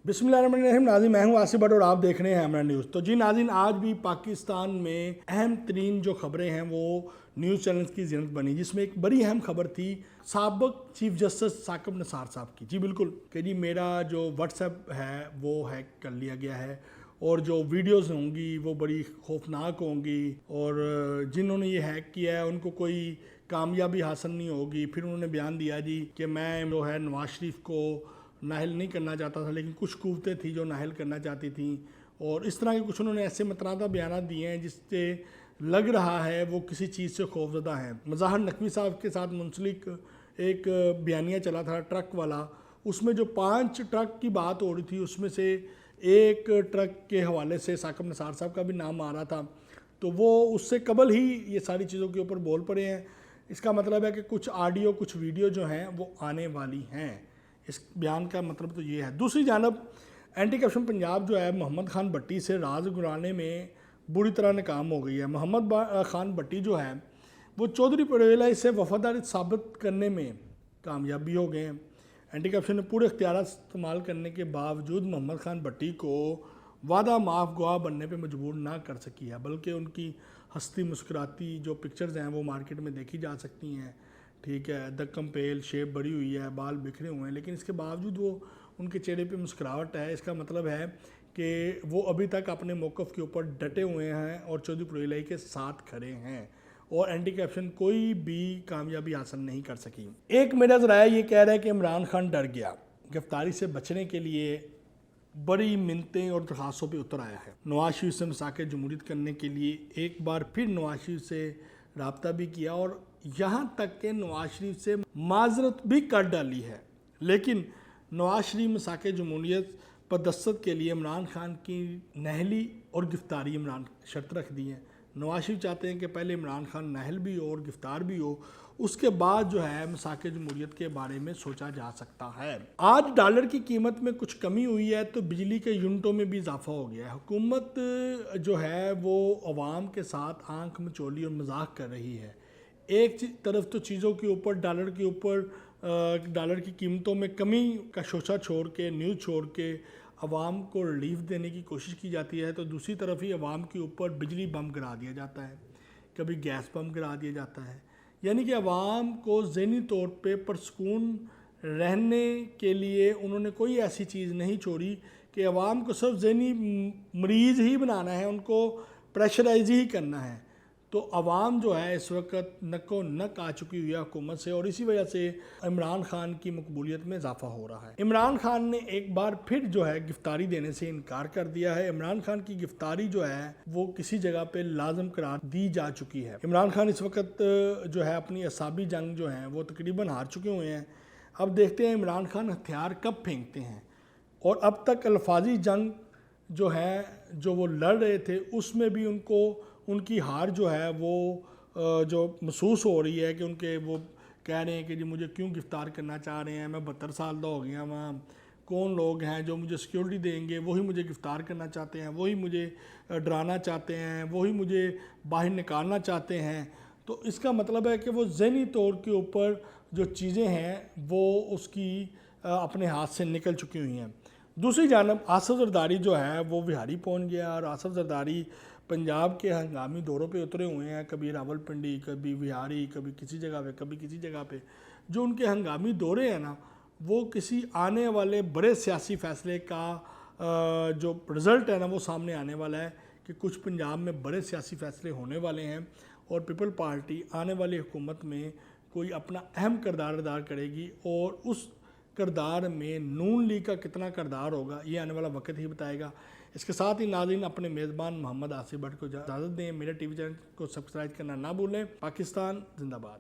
बिस्मिल्लाहिर्रहमानिर्रहीम। नाज़रीन, मैं हूँ आसिफ भट्ट और आप देख रहे हैं हमरा न्यूज़। तो जी नाज़रीन, आज भी पाकिस्तान में अहम तरीन जो खबरें हैं वो न्यूज़ चैनल्स की ज़िनत बनी, जिसमें एक बड़ी अहम खबर थी साबिक़ चीफ जस्टिस साकिब निसार साहब की। जी बिल्कुल, कि जी मेरा जो व्हाट्सएप है वो हैक कर लिया गया है और जो वीडियोस होंगी वो बड़ी खौफनाक होंगी और जिन्होंने ये हैक किया है उनको कोई कामयाबी हासिल नहीं होगी। फिर उन्होंने बयान दिया जी कि मैं जो है नवाज शरीफ को नाहल नहीं करना चाहता था, लेकिन कुछ कुव्वतें थी जो नाहल करना चाहती थी, और इस तरह के कुछ उन्होंने ऐसे मतनाज़ा बयान दिए हैं जिससे लग रहा है वो किसी चीज़ से खौफजदा हैं। मज़ाहर नकवी साहब के साथ मुंसलिक एक बयानिया चला था ट्रक वाला, उसमें जो 5 ट्रक की बात हो रही थी उसमें से एक ट्रक के हवाले से साकिब निसार साहब का भी नाम आ रहा था। तो वो उससे कबल ही ये सारी चीज़ों के ऊपर बोल पड़े हैं। इसका मतलब है कि कुछ ऑडियो कुछ वीडियो जो हैं वो आने वाली हैं। इस बयान का मतलब तो ये है। दूसरी जानब एंटी करप्शन पंजाब जो है मोहम्मद खान भट्टी से राज गुराने में बुरी तरह नाकाम हो गई है। मोहम्मद खान भट्टी जो है वो चौधरी पटेल से वफादारी साबित करने में कामयाब भी हो गए हैं। एंटी करप्शन ने पूरे इख्तियार इस्तेमाल करने के बावजूद मोहम्मद खान भट्टी को वादा माफ गवाह बनने पे मजबूर ना कर सकी है, बल्कि उनकी हंसती मुस्कुराती जो पिक्चर्स हैं वो मार्केट में देखी जा सकती हैं। ठीक है, दक्कम पेल शेप बड़ी हुई है, बाल बिखरे हुए हैं, लेकिन इसके बावजूद वो उनके चेहरे पे मुस्कुराहट है। इसका मतलब है कि वो अभी तक अपने मौक़िफ़ के ऊपर डटे हुए हैं और चौधरी पटेल के साथ खड़े हैं और एंटी करप्शन कोई भी कामयाबी हासिल नहीं कर सकी। एक मेरा ज़राया ये कह रहा है कि इमरान खान डर गया, गिरफ्तारी से बचने के लिए बड़ी मिन्नतें और दरख्वास्तों पे उतर आया है। नवाज शरीफ से मसाके जमहूरियत करने के लिए एक बार फिर नवाज शरीफ से रब्ता भी किया और यहाँ तक कि नवाज शरीफ से माजरत भी कर डाली है, लेकिन नवाज शरीफ मसाके जमहूरियत पर दस्तखत के लिए इमरान खान की नाहली और गिरफ्तारी इमरान शर्त रख दी है। नवाज शरीफ चाहते हैं कि पहले इमरान खान नाहल भी हो और गिरफ्तार भी हो, उसके बाद जो है मसाके जमहूरियत के बारे में सोचा जा सकता है। आज डॉलर की कीमत में कुछ कमी हुई है तो बिजली के यूनिटों में भी इजाफा हो गया है। हुकूमत जो है वो अवाम के साथ आंख मचोली और मजाक कर रही है। एक तरफ तो चीज़ों के ऊपर डॉलर की कीमतों में कमी का शोशा छोड़ के न्यूज़ छोड़ के अवाम को रिलीफ देने की कोशिश की जाती है, तो दूसरी तरफ ही अवाम के ऊपर बिजली बम गिरा दिया जाता है, कभी गैस बम गिरा दिया जाता है। यानी कि अवाम को ज़हनी तौर पे परसकून रहने के लिए उन्होंने कोई ऐसी चीज़ नहीं छोड़ी कि अवाम को सिर्फ ज़हनी मरीज़ ही बनाना है, उनको प्रेशराइज ही करना है। तो अवाम जो है इस वक्त नको नक आ चुकी हुई है हुकूमत से और इसी वजह से इमरान खान की मकबूलियत में इजाफा हो रहा है। इमरान खान ने एक बार फिर जो है गिरफ्तारी देने से इनकार कर दिया है। इमरान खान की गिरफ्तारी जो है वो किसी जगह पे लाजम करार दी जा चुकी है। इमरान खान इस वक्त जो है अपनी असाबी जंग जो है वो तकरीबन हार चुके हुए हैं। अब देखते हैं इमरान खान हथियार कब फेंकते हैं। और अब तक अल्फाजी जंग जो है जो वो लड़ रहे थे उसमें भी उनकी हार जो है वो जो महसूस हो रही है कि उनके वो कह रहे हैं कि जी मुझे क्यों गिरफ्तार करना चाह रहे हैं, मैं 72 साल का हो गया, वहाँ कौन लोग हैं जो मुझे सिक्योरिटी देंगे, वही मुझे गिरफ्तार करना चाहते हैं, वही मुझे डराना चाहते हैं, वही मुझे बाहर निकालना चाहते हैं। तो इसका मतलब है कि वो ज़हनी तौर के ऊपर जो चीज़ें हैं वो उसकी अपने हाथ से निकल चुकी हुई हैं। दूसरी जानब आसिफ जरदारी जो है वो बिहारी पहुंच गया और आसिफ जरदारी पंजाब के हंगामी दौरों पे उतरे हुए हैं, कभी रावलपिंडी, कभी बिहारी, कभी किसी जगह पे, कभी किसी जगह पे। जो उनके हंगामी दौरे हैं ना वो किसी आने वाले बड़े सियासी फैसले का जो रिज़ल्ट है ना वो सामने आने वाला है कि कुछ पंजाब में बड़े सियासी फैसले होने वाले हैं और पीपल पार्टी आने वाली हुकूमत में कोई अपना अहम किरदार अदा करेगी और उस किरदार में नून लीग का कितना किरदार होगा ये आने वाला वक्त ही बताएगा। इसके साथ ही नाज़रीन अपने मेज़बान मोहम्मद आसिफ भट्ट को इजाज़त दें। मेरे टीवी चैनल को सब्सक्राइब करना ना भूलें। पाकिस्तान जिंदाबाद।